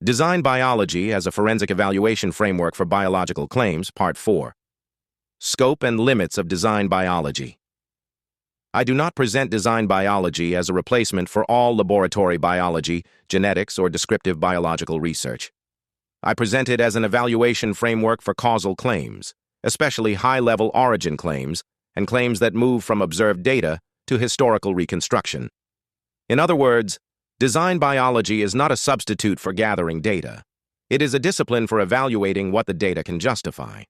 Design Biology as a Forensic Evaluation Framework for Biological Claims, Part 4. Scope and Limits of Design Biology. I do not present design biology as a replacement for all laboratory biology, genetics, or descriptive biological research. I present it as an evaluation framework for causal claims, especially high-level origin claims and claims that move from observed data to historical reconstruction. In other words, design biology is not a substitute for gathering data. It is a discipline for evaluating what the data can justify.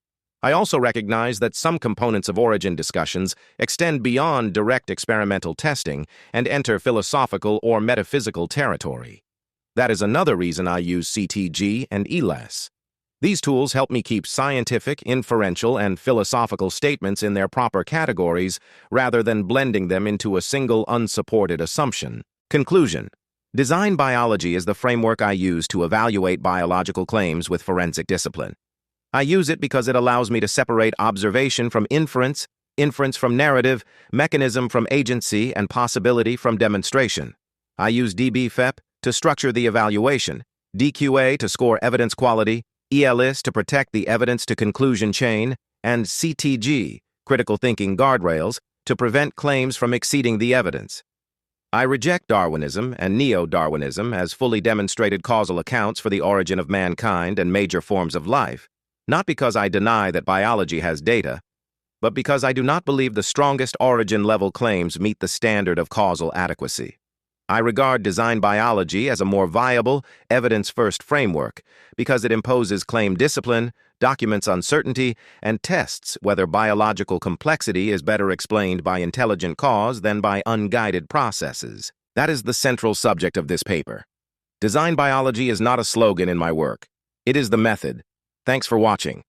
I also recognize that some components of origin discussions extend beyond direct experimental testing and enter philosophical or metaphysical territory. That is another reason I use CTG and ELAS. These tools help me keep scientific, inferential, and philosophical statements in their proper categories rather than blending them into a single unsupported assumption. Conclusion. Design biology is the framework I use to evaluate biological claims with forensic discipline. I use it because it allows me to separate observation from inference, inference from narrative, mechanism from agency, and possibility from demonstration. I use DBFEP to structure the evaluation, DQA to score evidence quality, ELIS to protect the evidence-to-conclusion chain, and CTG, critical thinking guardrails, to prevent claims from exceeding the evidence. I reject Darwinism and neo-Darwinism as fully demonstrated causal accounts for the origin of mankind and major forms of life, not because I deny that biology has data, but because I do not believe the strongest origin-level claims meet the standard of causal adequacy. I regard design biology as a more viable, evidence-first framework because it imposes claim discipline, documents uncertainty, and tests whether biological complexity is better explained by intelligent cause than by unguided processes. That is the central subject of this paper. Design biology is not a slogan in my work. It is the method. Thanks for watching.